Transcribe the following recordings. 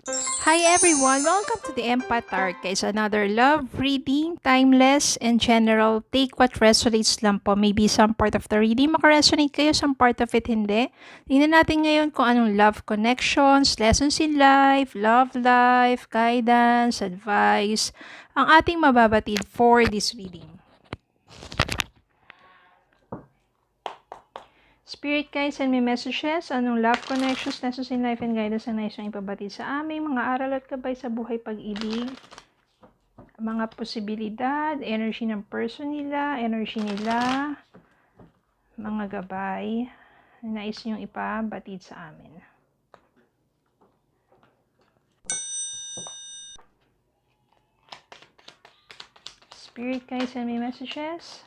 Hi everyone! Welcome to the Empath Arc. It's another love reading, timeless, and general. Take what resonates lang po. Maybe some part of the reading makaresonate kayo, some part of it hindi. Tingnan natin ngayon kung anong love connections, lessons in life, guidance, advice, ang ating mababatid for this reading. Spirit guides, send me messages. Anong love connections, lessons in life, and guidance ang nais niyong ipabatid sa aming mga aral at gabay sa buhay pag-ibig. Mga posibilidad, energy ng person nila, mga gabay na nais niyong ipabatid sa amin. Spirit guides, send me messages.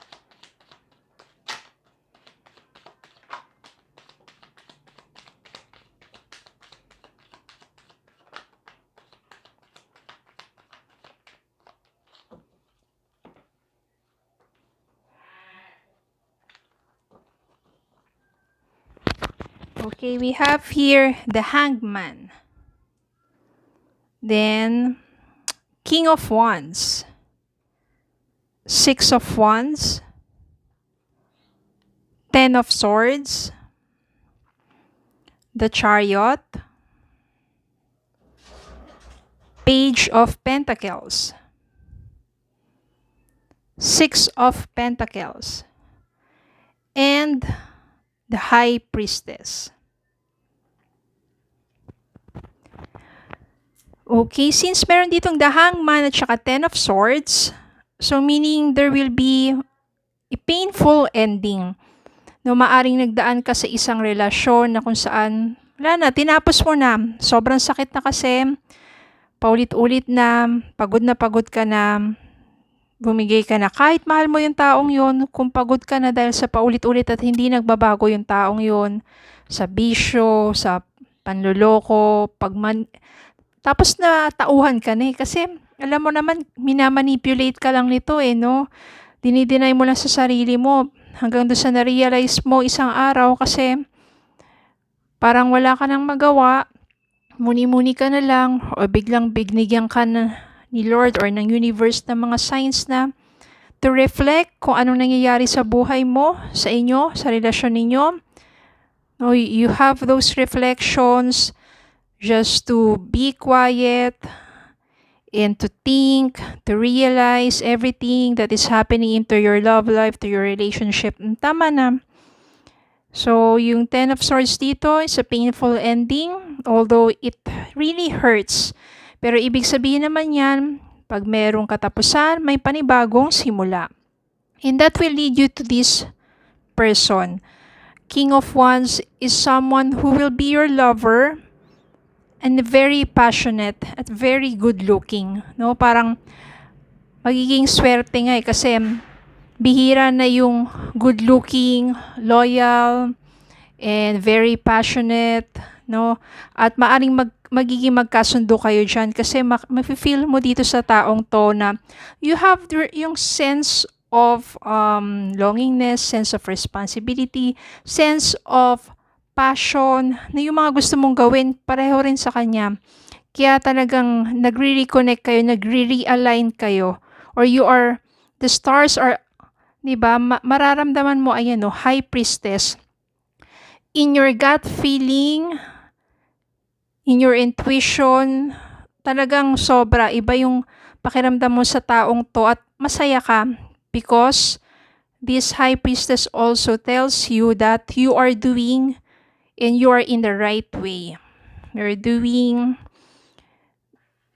Okay, we have here the Hangman. Then, King of Wands. Six of Wands. Ten of Swords. The Chariot. Page of Pentacles. Six of Pentacles. And the High Priestess. Okay, since meron ditong the Hangman at saka Ten of Swords, so meaning there will be a painful ending. No, maaring nagdaan ka sa isang relasyon na kung saan, wala na, tinapos mo na. Sobrang sakit na kasi, paulit-ulit na pagod ka na, bumigay ka na. Kahit mahal mo yung taong yon, kung pagod ka na dahil sa paulit-ulit at hindi nagbabago yung taong yon, sa bisyo, sa panloloko, tapos na tauhan ka na eh. Kasi alam mo naman, minamanipulate ka lang nito eh, no? Dinideny mo lang sa sarili mo hanggang doon sa na-realize mo isang araw kasi parang wala ka nang magawa, muni-muni ka na lang o biglang bignigyan ka na ni Lord or ng universe ng mga signs na to reflect kung anong nangyayari sa buhay mo, sa inyo, sa relasyon ninyo. No, you have those reflections just to be quiet and to think, to realize everything that is happening into your love life, to your relationship. Tama na. So, yung Ten of Swords dito is a painful ending, although it really hurts. Pero ibig sabihin naman yan, pag merong katapusan, may panibagong simula. And that will lead you to this person. King of Wands is someone who will be your lover, and very passionate at very good looking, no? Parang magiging swerte nga eh kasi bihira na yung good looking, loyal, and very passionate, no? At maaring magiging magkasundo kayo dyan kasi mafe-feel mo dito sa taong to na you have yung sense of longingness, sense of responsibility, sense of passion, na yung mga gusto mong gawin, pareho rin sa kanya. Kaya talagang nagre-reconnect kayo, nagre-realign kayo, or the stars are, di ba, mararamdaman mo, ayan no, High Priestess, in your gut feeling, in your intuition, talagang sobra, iba yung pakiramdam mo sa taong to at masaya ka because this High Priestess also tells you that you are doing and you are in the right way. You're doing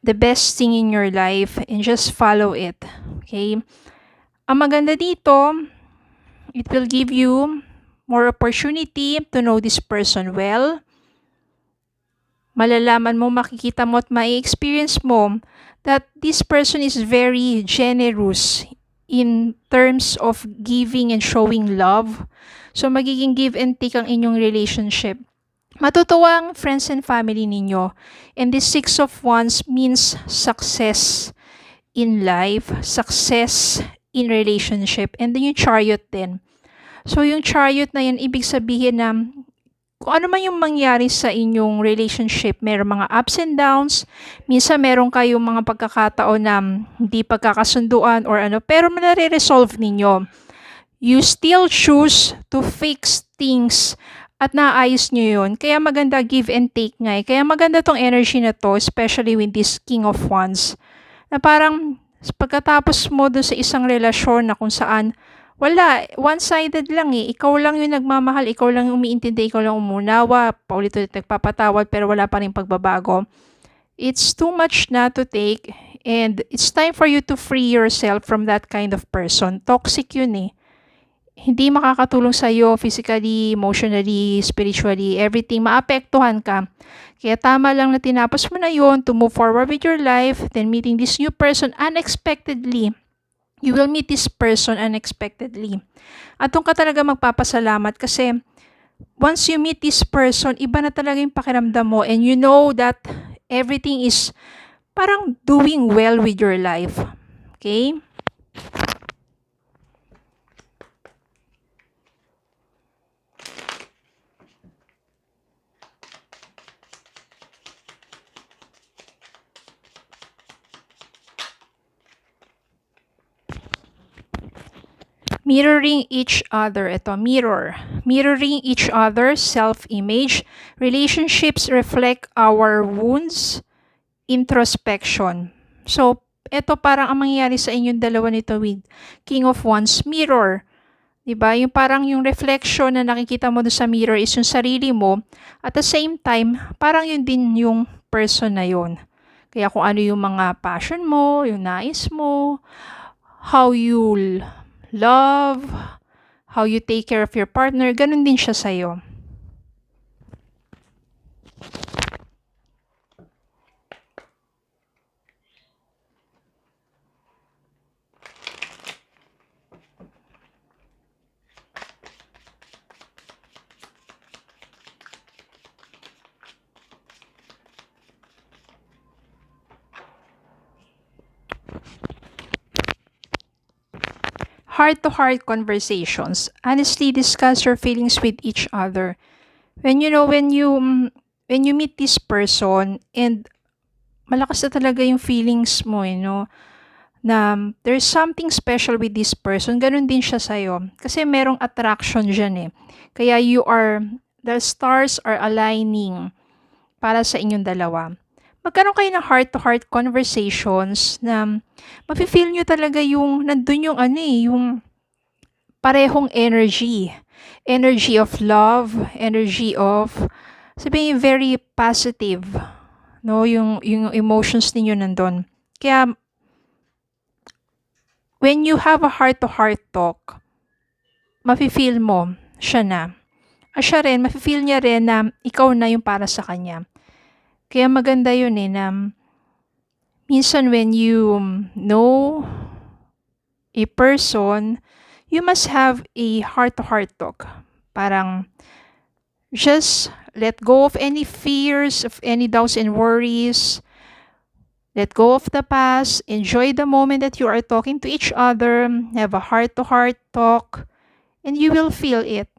the best thing in your life and just follow it. Okay? Ang maganda dito, it will give you more opportunity to know this person well. Malalaman mo, makikita mo at mai-experience mo that this person is very generous in terms of giving and showing love. So, magiging give and take ang inyong relationship. Matutuwang friends and family ninyo. And this Six of Wands means success in life, success in relationship, and then yung Chariot din. So, yung Chariot na yan, ibig sabihin na kung ano man yung mangyari sa inyong relationship, merong mga ups and downs, minsan meron kayong mga pagkakataon na hindi pagkakasunduan or ano, pero nare-resolve ninyo. You still choose to fix things at naayos nyo yun. Kaya maganda give and take nga eh. Kaya maganda tong energy na to, especially with this King of Wands. Na parang pagkatapos mo dun sa isang relasyon na kung saan wala, one-sided lang eh. Ikaw lang yung nagmamahal, ikaw lang yung umiintindi, ikaw lang umunawa, paulit-ulit nagpapatawad pero wala pa rin pagbabago. It's too much na to take and it's time for you to free yourself from that kind of person. Toxic yun eh. Hindi makakatulong sa iyo physically, emotionally, spiritually, everything. Maapektuhan ka. Kaya tama lang na tinapos mo na yun to move forward with your life, then meeting this new person unexpectedly. You will meet this person unexpectedly. At doon ka talaga magpapasalamat kasi once you meet this person, iba na talaga yung pakiramdam mo and you know that everything is parang doing well with your life. Okay? Mirroring each other. Ito, mirror. Mirroring each other, self-image. Relationships reflect our wounds, introspection. So, ito parang ang mangyayari sa inyong dalawa nito with King of Wands, mirror. Diba? Yung parang yung reflection na nakikita mo sa mirror is yung sarili mo. At the same time, parang yun din yung person na yun. Kaya kung ano yung mga passion mo, yung nais mo, how you love, how you take care of your partner, ganun din siya sa'yo. Heart-to-heart conversations. Honestly discuss your feelings with each other. When you meet this person and malakas na talaga yung feelings mo, na there's something special with this person, ganun din siya sa'yo. Kasi merong attraction dyan eh. Kaya the stars are aligning para sa inyong dalawa. Magkaroon kayo ng heart-to-heart conversations na mafe-feel nyo talaga yung nandun yung yung parehong energy. Energy of love, energy of sabihin very positive. No, yung emotions ninyo nandun. Kaya when you have a heart-to-heart talk, mafe-feel mo siya na. At siya rin, mafe-feel niya rin na ikaw na yung para sa kanya. Kaya maganda yun na minsan when you know a person, you must have a heart-to-heart talk. Parang just let go of any fears, of any doubts and worries. Let go of the past. Enjoy the moment that you are talking to each other. Have a heart-to-heart talk. And you will feel it.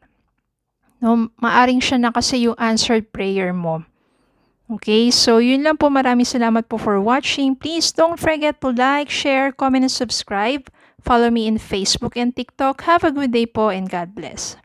No, maaring siya na kasi yung answered prayer mo. Okay, so yun lang po. Maraming salamat po for watching. Please don't forget to like, share, comment, and subscribe. Follow me in Facebook and TikTok. Have a good day po and God bless.